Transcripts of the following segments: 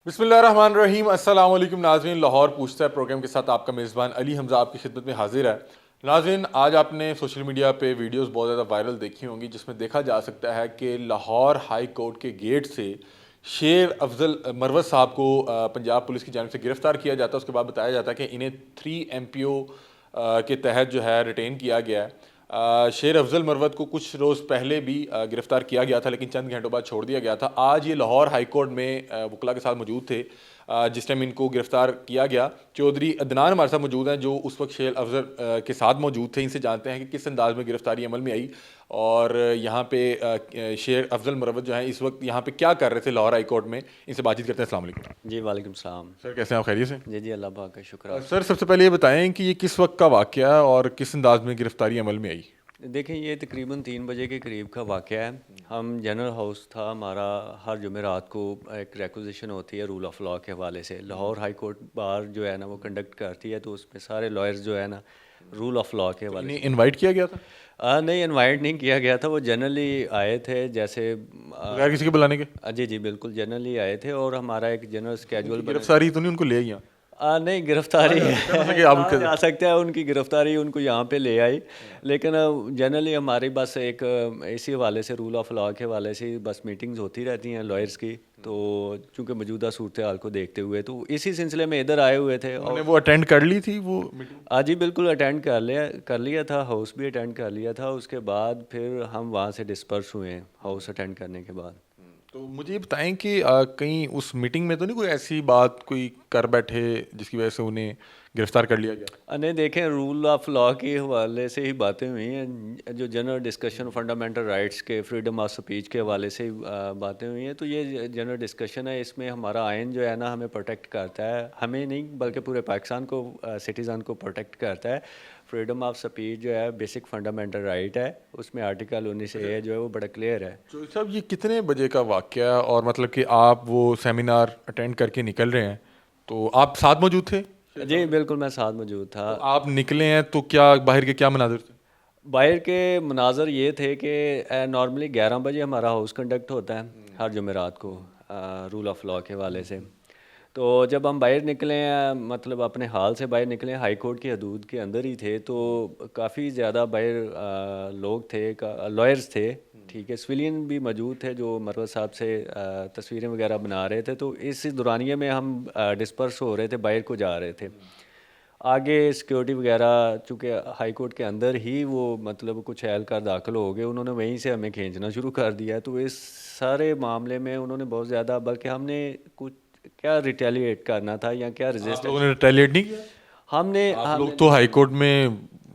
بسم اللہ الرحمن الرحیم۔ السلام علیکم ناظرین، لاہور پوچھتا ہے پروگرام کے ساتھ آپ کا میزبان علی حمزہ آپ کی خدمت میں حاضر ہے۔ ناظرین، آج آپ نے سوشل میڈیا پہ ویڈیوز بہت زیادہ وائرل دیکھی ہوں گی جس میں دیکھا جا سکتا ہے کہ لاہور ہائی کورٹ کے گیٹ سے شیر افضل مروت صاحب کو پنجاب پولیس کی جانب سے گرفتار کیا جاتا ہے۔ اس کے بعد بتایا جاتا ہے کہ انہیں 3 MPO کے تحت جو ہے ریٹین کیا گیا ہے۔ شیر افضل مروت کو کچھ روز پہلے بھی گرفتار کیا گیا تھا لیکن چند گھنٹوں بعد چھوڑ دیا گیا تھا۔ آج یہ لاہور ہائی کورٹ میں وکلاء کے ساتھ موجود تھے جس ٹائم ان کو گرفتار کیا گیا۔ چودھری عدنان ہمارے ساتھ موجود ہیں جو اس وقت شیر افضل کے ساتھ موجود تھے۔ ان سے جانتے ہیں کہ کس انداز میں گرفتاری عمل میں آئی اور یہاں پہ شیر افضل مروت جو ہیں اس وقت یہاں پہ کیا کر رہے تھے لاہور ہائی کورٹ میں۔ ان سے بات چیت کرتے ہیں۔ السلام علیکم جی وعلیکم السلام سر، کیسے ہیں آپ؟ خیریت سے؟ جی اللہ پاک کا شکر۔ سر، سب سے پہلے یہ بتائیں کہ یہ کس وقت کا واقعہ ہے اور کس انداز میں گرفتاری عمل میں آئی؟ دیکھیں یہ تقریباً 3 بجے کے قریب کا واقعہ ہے۔ ہم جنرل ہاؤس تھا ہمارا، ہر جمعرات کو ایک ریکوزیشن ہوتی ہے رول آف لاء کے حوالے سے۔ لاہور ہائی کورٹ بار جو ہے نا وہ کنڈکٹ کرتی ہے، تو اس میں سارے لائرز جو ہے نا رول آف لاء کے حوالے سے انوائٹ کیا گیا تھا؟ نہیں انوائٹ نہیں کیا گیا تھا، وہ جنرلی آئے تھے جیسے بغیر کسی کے بلانے کے؟ جی جی بالکل جنرلی آئے تھے، اور ہمارا ایک جنرل اسکیجول گرفتاری تو نہیں ان کو لے گیا؟ نہیں گرفتاری آپ جا سکتا ہے، ان کی گرفتاری ان کو یہاں پہ لے آئی، لیکن جنرلی ہماری بس ایک اسی حوالے سے رول آف لاء کے حوالے سے بس میٹنگز ہوتی رہتی ہیں لائرز کی، تو چونکہ موجودہ صورتحال کو دیکھتے ہوئے تو اسی سلسلے میں ادھر آئے ہوئے تھے۔ اور وہ اٹینڈ کر لی تھی وہ میٹنگ؟ جی بالکل اٹینڈ کر لیا تھا، ہاؤس بھی اٹینڈ کر لیا تھا، اس کے بعد پھر ہم وہاں سے ڈسپرس ہوئے ہیں ہاؤس اٹینڈ کرنے کے بعد۔ تو مجھے یہ بتائیں کہ کہیں اس میٹنگ میں تو نہیں کوئی ایسی بات کوئی کر بیٹھے جس کی وجہ سے انہیں گرفتار کر لیا گیا؟ نہیں دیکھیں، رول آف لاء کے حوالے سے ہی باتیں ہوئی ہیں، جو جنرل ڈسکشن فنڈامنٹل رائٹس کے فریڈم آف سپیچ کے حوالے سے باتیں ہوئی ہیں، تو یہ جنرل ڈسکشن ہے۔ اس میں ہمارا آئین جو ہے نا ہمیں پروٹیکٹ کرتا ہے، ہمیں نہیں بلکہ پورے پاکستان کو سٹیزن کو پروٹیکٹ کرتا ہے۔ فریڈم آف سپیچ جو ہے بیسک فنڈامنٹل رائٹ ہے، اس میں آرٹیکل 19A جو ہے وہ بڑا کلیئر ہے۔ تو صاحب یہ کتنے بجے کا واقعہ ہے اور مطلب کہ آپ وہ سیمینار اٹینڈ کر کے نکل رہے ہیں تو آپ ساتھ موجود تھے؟ جی بالکل میں ساتھ موجود تھا۔ آپ نکلے ہیں تو کیا باہر کے کیا مناظر تھے؟ باہر کے مناظر یہ تھے کہ نارملی 11 بجے ہمارا ہاؤس کنڈکٹ ہوتا ہے ہر جمعرات کو رول آف لاء کے حوالے سے، تو جب ہم باہر نکلے ہیں مطلب اپنے ہال سے باہر نکلے ہائی کورٹ کی حدود کے اندر ہی تھے، تو کافی زیادہ باہر لوگ تھے، لائرز تھے، ٹھیک ہے، سویلین بھی موجود تھے جو مروت صاحب سے تصویریں وغیرہ بنا رہے تھے، تو اس دورانیے میں ہم ڈسپرس ہو رہے تھے، باہر کو جا رہے تھے۔ آگے سیکیورٹی وغیرہ چونکہ ہائی کورٹ کے اندر ہی وہ مطلب کچھ اہلکار داخل ہو گئے، انہوں نے وہیں سے ہمیں کھینچنا شروع کر دیا، تو اس سارے معاملے میں انہوں نے بہت زیادہ، بلکہ ہم نے کچھ کیا ریٹیلیٹ کرنا تھا یا کیا آپ لوگوں نے ریٹیلیٹ نہیں کیا؟ ہم نے آپ لوگ تو ہائی کورٹ میں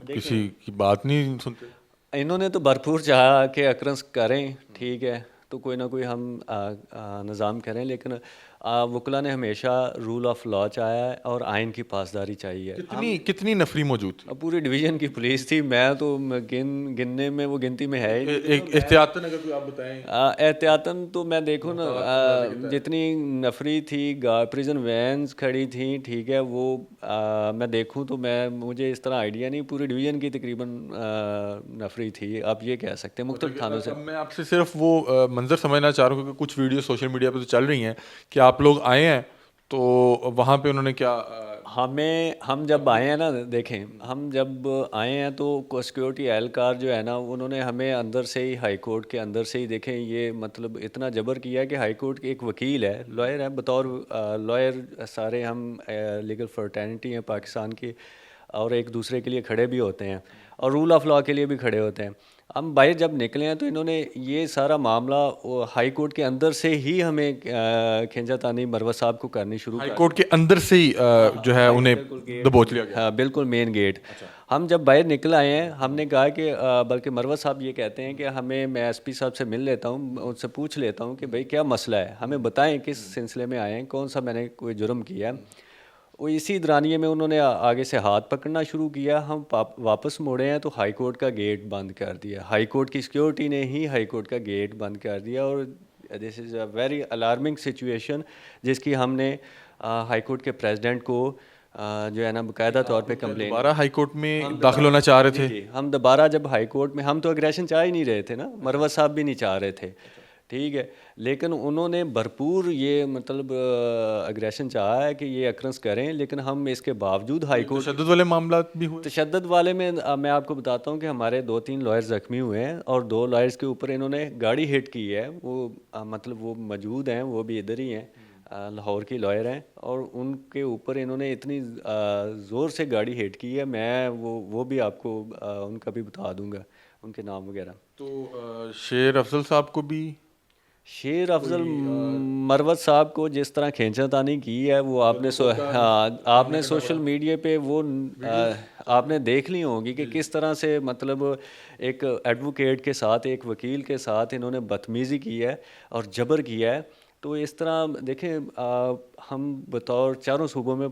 کسی کی بات نہیں سنتے۔ انہوں نے تو بھرپور چاہا کہ اکرنس کریں، ٹھیک ہے، تو کوئی نہ کوئی ہم نظام کریں، لیکن وکلا نے ہمیشہ رول آف لاء چاہا ہے اور آئین کی پاسداری چاہیے۔ کتنی نفری موجود تھی؟ پوری ڈویژن کی پولیس تھی، میں تو گننے میں وہ گنتی میں ہے ہی۔ احتیاطاً اگر کوئی آپ بتائیں؟ احتیاطاً تو میں دیکھوں نا جتنی نفری تھی، پریزن وینز کھڑی تھیں، ٹھیک ہے، وہ میں دیکھوں تو مجھے اس طرح آئیڈیا نہیں، پوری ڈویژن کی تقریباً نفری تھی، آپ یہ کہہ سکتے ہیں مختلف تھانوں سے۔ میں آپ سے صرف وہ منظر سمجھنا چاہ رہا ہوں کیونکہ کچھ ویڈیو سوشل میڈیا پہ تو چل رہی ہیں کہ آپ لوگ آئے ہیں تو وہاں پہ انہوں نے کیا ہم جب آئے ہیں نا، دیکھیں ہم جب آئے ہیں تو سیکیورٹی اہلکار جو ہے نا انہوں نے ہمیں اندر سے ہی ہائی کورٹ کے اندر سے ہی، دیکھیں یہ مطلب اتنا جبر کیا ہے کہ ہائی کورٹ کے ایک وکیل ہے، لائر ہے، بطور لائر سارے ہم لیگل فرٹرنیٹی ہیں پاکستان کی، اور ایک دوسرے کے لیے کھڑے بھی ہوتے ہیں اور رول آف لاء کے لیے بھی کھڑے ہوتے ہیں۔ ہم باہر جب نکلے ہیں تو انہوں نے یہ سارا معاملہ ہائی کورٹ کے اندر سے ہی ہمیں کھینچا تانی مروت صاحب کو کرنی شروع ہائی کورٹ کے اندر سے ہی جو ہے انہیں دبوچ لیا گیا؟ ہاں بالکل مین گیٹ۔ ہم جب باہر نکل آئے ہیں ہم نے کہا کہ بلکہ مروت صاحب یہ کہتے ہیں کہ میں ایس پی صاحب سے مل لیتا ہوں، ان سے پوچھ لیتا ہوں کہ بھائی کیا مسئلہ ہے، ہمیں بتائیں کس سلسلے میں آئے ہیں، کون سا میں نے کوئی جرم کیا ہے۔ وہ اسی دورانیے میں انہوں نے آگے سے ہاتھ پکڑنا شروع کیا، ہم واپس موڑے ہیں تو ہائی کورٹ کا گیٹ بند کر دیا، ہائی کورٹ کی سیکیورٹی نے ہی ہائی کورٹ کا گیٹ بند کر دیا، اور دس از اے ویری الارمنگ سچویشن جس کی ہم نے ہائی کورٹ کے پریزیڈنٹ کو جو ہے نا باقاعدہ طور پہ کمپلین۔ دوبارہ ہائی کورٹ میں داخل ہونا چاہ رہے تھے؟ جی ہم دوبارہ جب ہائی کورٹ میں، ہم تو اگریشن چاہ ہی نہیں رہے تھے نا، مروت صاحب بھی نہیں چاہ رہے تھے، ٹھیک ہے، لیکن انہوں نے بھرپور یہ مطلب اگریشن چاہا ہے کہ یہ اکرنس کریں، لیکن ہم اس کے باوجود ہائی کورٹ تشدد والے معاملات بھی ہوئے؟ تشدد والے میں آپ کو بتاتا ہوں کہ ہمارے 2-3 لائر زخمی ہوئے ہیں، اور 2 لائرز کے اوپر انہوں نے گاڑی ہٹ کی ہے، وہ مطلب وہ موجود ہیں، وہ بھی ادھر ہی ہیں، لاہور کی لائر ہیں، اور ان کے اوپر انہوں نے اتنی زور سے گاڑی ہٹ کی ہے، میں وہ بھی آپ کو ان کا بھی بتا دوں گا، ان کے نام وغیرہ۔ تو شیر افضل صاحب کو بھی شیر افضل مروت صاحب کو جس طرح کھینچا تانی کی ہے وہ آپ نے سوشل میڈیا پہ وہ آپ نے دیکھ لی ہوگی کہ کس طرح سے مطلب ایک ایڈوکیٹ کے ساتھ، ایک وکیل کے ساتھ انہوں نے بدتمیزی کی ہے اور جبر کیا ہے۔ تو اس طرح دیکھیں، ہم بطور چاروں صوبوں میں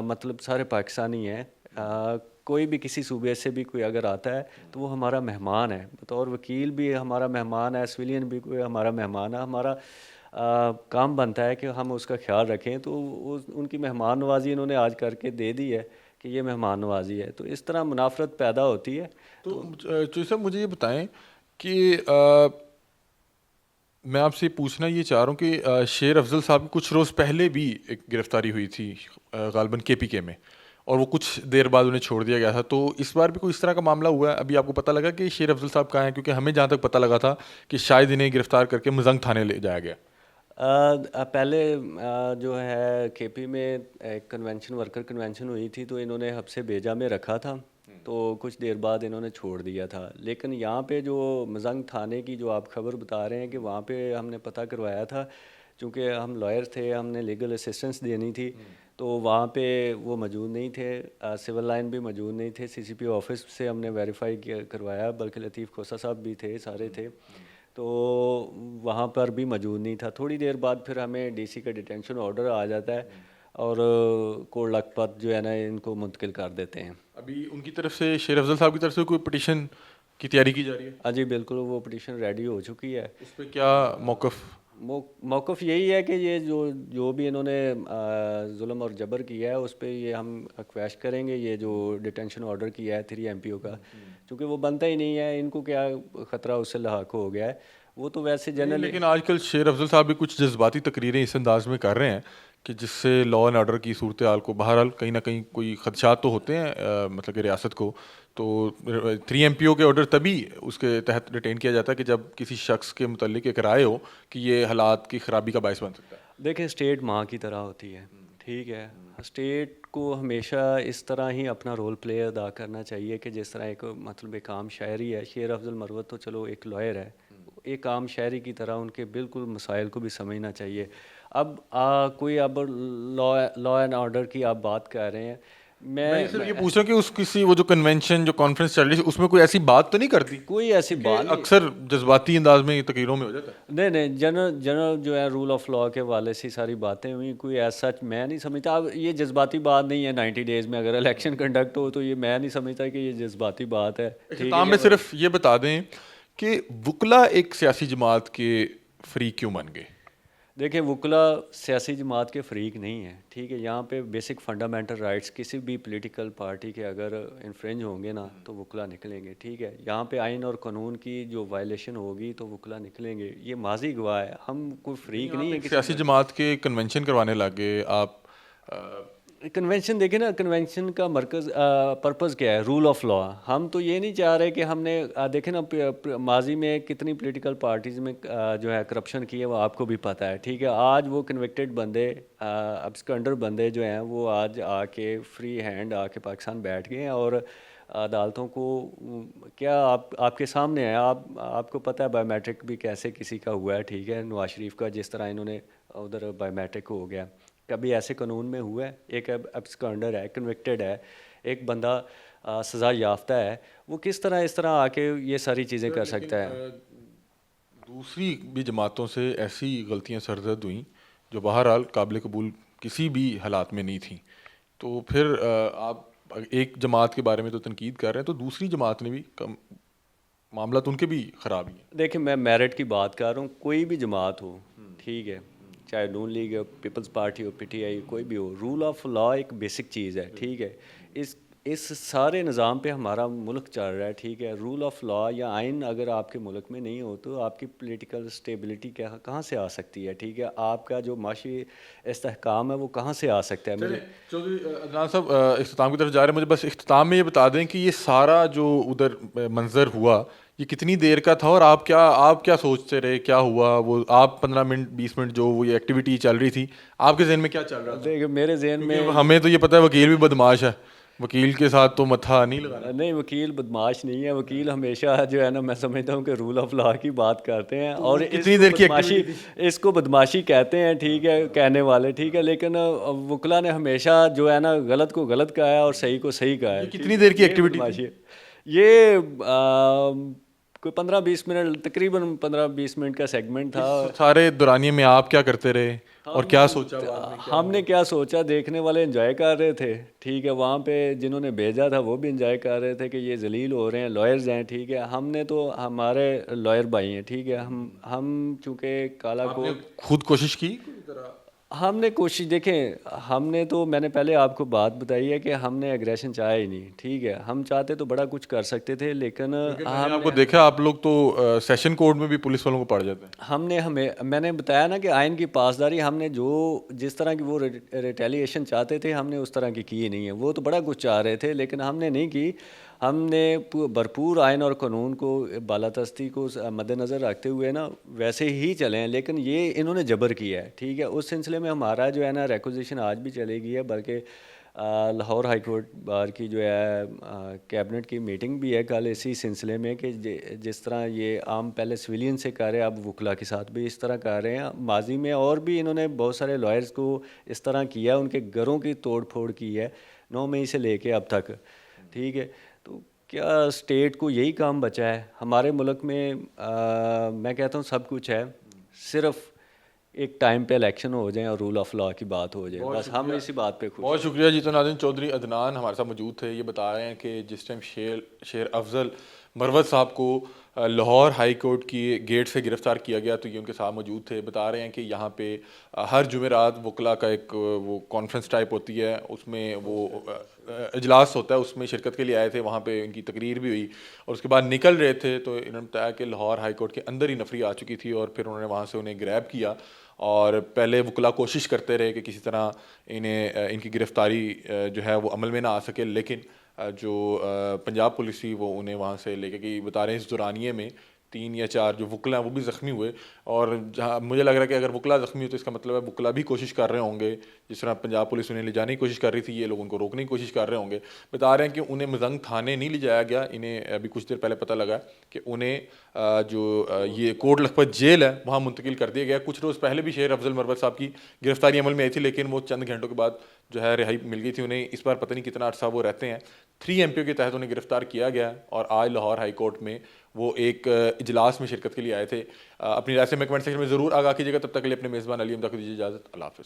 مطلب سارے پاکستانی ہیں، کوئی بھی کسی صوبے سے بھی کوئی اگر آتا ہے تو وہ ہمارا مہمان ہے، بطور وکیل بھی ہمارا مہمان ہے، سویلین بھی کوئی ہمارا مہمان ہے، ہمارا کام بنتا ہے کہ ہم اس کا خیال رکھیں۔ تو ان کی مہمان نوازی انہوں نے آج کر کے دے دی ہے کہ یہ مہمان نوازی ہے، تو اس طرح منافرت پیدا ہوتی ہے۔ تو چوہی صاحب مجھے یہ بتائیں کہ میں آپ سے پوچھنا یہ چاہ رہا ہوں کہ شیر افضل صاحب کی کچھ روز پہلے بھی ایک گرفتاری ہوئی تھی غالباً KPK میں، اور وہ کچھ دیر بعد انہیں چھوڑ دیا گیا تھا، تو اس بار بھی کوئی اس طرح کا معاملہ ہوا ہے؟ ابھی آپ کو پتہ لگا کہ شیر افضل صاحب کہاں ہیں؟ کیونکہ ہمیں جہاں تک پتہ لگا تھا کہ شاید انہیں گرفتار کر کے مزنگ تھانے لے جایا گیا۔ پہلے جو ہے KP میں ایک کنونشن، ورکر کنونشن ہوئی تھی، تو انہوں نے حبس بیجا میں رکھا تھا، تو کچھ دیر بعد انہوں نے چھوڑ دیا تھا۔ لیکن یہاں پہ جو مزنگ تھانے کی جو آپ خبر بتا رہے ہیں کہ وہاں پہ ہم نے پتہ کروایا تھا، چونکہ ہم لائر تھے، ہم نے لیگل اسسٹنس دینی تھی، تو وہاں پہ وہ موجود نہیں تھے، سول لائن بھی موجود نہیں تھے، CCPO آفس سے ہم نے ویریفائی کروایا، بلکہ لطیف کھوسہ صاحب بھی تھے، سارے تھے، تو وہاں پر بھی موجود نہیں تھا۔ تھوڑی دیر بعد پھر ہمیں DC کا ڈیٹینشن آرڈر آ جاتا ہے، اور کوٹ لکھپت جو ہے نا ان کو منتقل کر دیتے ہیں۔ ابھی ان کی طرف سے، شیر افضل صاحب کی طرف سے کوئی پٹیشن کی تیاری کی جا رہی ہے؟ ہاں جی بالکل، وہ پٹیشن ریڈی ہو چکی ہے۔ اس پہ کیا موقف؟ موقف یہی ہے کہ یہ جو بھی انہوں نے ظلم اور جبر کیا ہے اس پہ یہ ہم اکویش کریں گے، یہ جو ڈیٹینشن آرڈر کیا ہے 3 MPO کا، چونکہ وہ بنتا ہی نہیں ہے، ان کو کیا خطرہ اس سے لاحق ہو گیا ہے، وہ تو ویسے جنرلی۔ لیکن آج کل شیر افضل صاحب بھی کچھ جذباتی تقریریں اس انداز میں کر رہے ہیں کہ جس سے لا اینڈ آرڈر کی صورتحال کو بہرحال کہیں نہ کہیں کوئی خدشات تو ہوتے ہیں، مطلب کہ ریاست کو، تو 3 MPO کے آرڈر تبھی اس کے تحت ریٹین کیا جاتا ہے کہ جب کسی شخص کے متعلق ایک رائے ہو کہ یہ حالات کی خرابی کا باعث بن سکتا ہے۔ دیکھیں، اسٹیٹ ماں کی طرح ہوتی ہے، ٹھیک ہے، اسٹیٹ کو ہمیشہ اس طرح ہی اپنا رول پلے ادا کرنا چاہیے کہ جس طرح ایک مطلب ایک عام شہری ہے، شیر افضل مروت تو چلو ایک لائر ہے، ایک عام شہری کی طرح ان کے بالکل مسائل کو بھی سمجھنا چاہیے۔ اب کوئی اب لا اینڈ آرڈر کی آپ بات کر رہے ہیں، میں صرف یہ پوچھ رہا ہوں کہ اس کسی وہ جو کنونشن جو کانفرنس چل رہی ہے اس میں کوئی ایسی بات تو نہیں کرتی؟ کوئی ایسی بات نہیں، اکثر جذباتی انداز میں تقریروں میں ہو جاتا ہے۔ نہیں، جنرل جو ہے رول آف لا کے حوالے سے ساری باتیں ہوئی، کوئی ایسا میں نہیں سمجھتا۔ اب یہ جذباتی بات نہیں ہے 90 ڈیز میں اگر الیکشن کنڈکٹ ہو، تو یہ میں نہیں سمجھتا کہ یہ جذباتی بات ہے۔ اختتام میں صرف یہ بتا دیں کہ وکلا ایک سیاسی جماعت کے فریق کیوں بن گئے؟ دیکھیں، وکلا سیاسی جماعت کے فریق نہیں ہیں، ٹھیک ہے، یہاں پہ بیسک فنڈامنٹل رائٹس کسی بھی پولیٹیکل پارٹی کے اگر انفرنج ہوں گے نا تو وکلا نکلیں گے، ٹھیک ہے، یہاں پہ آئین اور قانون کی جو وائلیشن ہوگی تو وکلا نکلیں گے، یہ ماضی گواہ ہے، ہم کوئی فریق نہیں ہے۔ سیاسی جماعت کے کنونشن کروانے لگے آپ، کنونشن دیکھیں نا، کنونشن کا مرکز پرپز کیا ہے؟ Rule of law. ہم تو یہ نہیں چاہ رہے کہ ہم نے دیکھیں نا ماضی میں کتنی پولیٹیکل پارٹیز میں جو ہے کرپشن کی ہے، وہ آپ کو بھی پتہ ہے، ٹھیک ہے، آج وہ کنوکٹڈ بندے، ابسکنڈر بندے جو ہیں وہ آج آ کے فری ہینڈ آ کے پاکستان بیٹھ گئے ہیں، اور عدالتوں کو کیا آپ کے سامنے ہے، آپ کو پتہ ہے بایو میٹرک بھی کیسے کسی کا ہوا ہے، ٹھیک ہے، نواز شریف کا جس طرح انہوں نے ادھر بایو میٹرک ہو گیا، کبھی ایسے قانون میں ہوا ہے؟ ایک ابسکنڈر ہے، کنوکٹڈ ہے، ایک بندہ سزا یافتہ ہے، وہ کس طرح اس طرح آ کے یہ ساری چیزیں کر سکتا ہے؟ دوسری بھی جماعتوں سے ایسی غلطیاں سرزد ہوئیں جو بہرحال قابل قبول کسی بھی حالات میں نہیں تھیں، تو پھر آپ ایک جماعت کے بارے میں تو تنقید کر رہے ہیں، تو دوسری جماعت نے بھی معاملات ان کے بھی خراب ہی ہیں۔ دیکھیں، میں میرٹ کی بات کر رہا ہوں، کوئی بھی جماعت ہو، ٹھیک ہے، چاہے نون لیگ ہو، پیپلز پارٹی ہو، PTI، کوئی بھی ہو، رول آف لا ایک بیسک چیز ہے، ٹھیک ہے، اس سارے نظام پہ ہمارا ملک چل رہا ہے، ٹھیک ہے. رول آف لا یا آئین اگر آپ کے ملک میں نہیں ہو تو آپ کی پولیٹیکل اسٹیبلٹی کہاں سے آ سکتی ہے، ٹھیک ہے. آپ کا جو معاشی استحکام ہے وہ کہاں سے آ سکتا ہے. چلیں چودھری عدنان صاحب اختتام کی طرف جا رہے ہیں، مجھے بس اختتام میں یہ بتا دیں کہ یہ سارا جو ادھر منظر ہوا یہ کتنی دیر کا تھا، اور آپ کیا سوچتے رہے، کیا ہوا وہ آپ 15 منٹ 20 منٹ جو وہ یہ ایکٹیویٹی چل رہی تھی آپ کے ذہن میں کیا چل رہا تھا؟ دیکھیں میرے ذہن میں کیونکہ ہمیں تو یہ پتہ ہے وکیل بھی بدماش ہے، وکیل کے ساتھ تو متھا نہیں لگانا. نہیں، وکیل بدماش نہیں ہے. وکیل ہمیشہ جو ہے نا، میں سمجھتا ہوں کہ رول آف لا کی بات کرتے ہیں، اور کتنی دیر کی ایکٹیویٹی تھی؟ اس کو بدماشی کہتے ہیں، ٹھیک ہے، کہنے والے، ٹھیک ہے. لیکن وکلا نے ہمیشہ جو ہے نا غلط کو غلط کہا ہے اور صحیح کو صحیح کہا ہے. کتنی دیر کی یہ ایکٹیویٹی تھی؟ بدماشی ہے. یہ کوئی 15-20 منٹ، تقریباً 15-20 منٹ کا سیگمنٹ تھا. سارے دورانیے میں آپ کیا کرتے رہے اور کیا سوچا بعد میں؟ ہم نے کیا سوچا، دیکھنے والے انجوائے کر رہے تھے، ٹھیک ہے. وہاں پہ جنہوں نے بھیجا تھا وہ بھی انجوائے کر رہے تھے کہ یہ ذلیل ہو رہے ہیں، لائرز ہیں، ٹھیک ہے. ہم نے تو ہمارے لائر بھائی ہیں، ٹھیک ہے. ہم چونکہ کالا آپ کو نے خود کوشش کی؟ ہم نے کوشش، دیکھیں ہم نے تو، میں نے پہلے آپ کو بات بتائی ہے کہ ہم نے اگریشن چاہا ہی نہیں، ٹھیک ہے. ہم چاہتے تو بڑا کچھ کر سکتے تھے، لیکن میں نے آپ کو دیکھا آپ لوگ تو سیشن کورٹ میں بھی پولیس والوں کو پڑ جاتے ہیں. میں نے بتایا نا کہ آئین کی پاسداری ہم نے جس طرح کی وہ ریٹیلیشن چاہتے تھے ہم نے اس طرح کی نہیں ہے. وہ تو بڑا کچھ چاہ رہے تھے لیکن ہم نے نہیں کی. ہم نے بھرپور آئین اور قانون کو، بالادستی کو مد نظر رکھتے ہوئے نا ویسے ہی چلے ہیں. لیکن یہ انہوں نے جبر کیا ہے، ٹھیک ہے. اس سلسلے میں ہمارا جو ہے نا ریکوزیشن آج بھی چلے گی ہے، بلکہ لاہور ہائی کورٹ بار کی جو ہے کیبنٹ کی میٹنگ بھی ہے کل اسی سلسلے میں کہ جس طرح یہ عام پہلے سویلین سے کر رہے ہیں، اب وکلا کے ساتھ بھی اس طرح کر رہے ہیں. ماضی میں اور بھی انہوں نے بہت سارے لائرز کو اس طرح کیا، ان کے گھروں کی توڑ پھوڑ کی ہے 9 مئی سے لے کے اب تک، ٹھیک ہے. تو کیا اسٹیٹ کو یہی کام بچا ہے؟ ہمارے ملک میں میں کہتا ہوں سب کچھ ہے، صرف ایک ٹائم پہ الیکشن ہو جائیں اور رول آف لا کی بات ہو جائے، بس ہم اسی بات پہ خوش. بہت شکریہ جی. تو ناظرین چودھری عدنان ہمارے ساتھ موجود تھے. یہ بتا رہے ہیں کہ جس ٹائم شیر افضل مروت صاحب کو لاہور ہائی کورٹ کی گیٹ سے گرفتار کیا گیا تو یہ ان کے ساتھ موجود تھے. بتا رہے ہیں کہ یہاں پہ ہر جمعرات وکلا کا ایک وہ کانفرنس ٹائپ ہوتی ہے، اس میں وہ اجلاس ہوتا ہے، اس میں شرکت کے لیے آئے تھے. وہاں پہ ان کی تقریر بھی ہوئی اور اس کے بعد نکل رہے تھے تو انہوں نے بتایا کہ لاہور ہائی کورٹ کے اندر ہی نفری آ چکی تھی اور پھر انہوں نے وہاں سے انہیں گریب کیا. اور پہلے وکلا کوشش کرتے رہے کہ کسی طرح ان کی گرفتاری جو ہے وہ عمل میں نہ آ سکے، لیکن جو پنجاب پولیس تھی وہ انہیں وہاں سے لے کے گئی. بتا رہے ہیں اس دورانیے میں 3 یا 4 جو وکلا ہیں وہ بھی زخمی ہوئے. اور جہاں مجھے لگ رہا ہے کہ اگر وکلا زخمی ہو تو اس کا مطلب ہے وکلا بھی کوشش کر رہے ہوں گے، جس طرح پنجاب پولیس انہیں لے جانے کی کوشش کر رہی تھی، یہ لوگ ان کو روکنے کی کوشش کر رہے ہوں گے. بتا رہے ہیں کہ انہیں مزنگ تھانے نہیں لے جایا گیا. انہیں ابھی کچھ دیر پہلے پتہ لگا کہ انہیں جو یہ کوٹ لکھپت جیل ہے وہاں منتقل کر دیا گیا. کچھ روز پہلے بھی شیر افضل مروت صاحب کی گرفتاری عمل میں آئی تھی، لیکن وہ چند گھنٹوں کے بعد جو ہے رہائی مل گئی تھی انہیں. اس بار پتہ نہیں کتنا عرصہ وہ رہتے ہیں. 3 MPO کے تحت انہیں گرفتار کیا گیا اور آج لاہور ہائی کورٹ میں وہ ایک اجلاس میں شرکت کے لیے آئے تھے. اپنی رائے سے میں کمنٹ سیکشن میں ضرور آگاہ کیجیے گا. تب تک کے لیے اپنے میزبان علی حمزہ کو دیجیے اجازت. اللہ حافظ.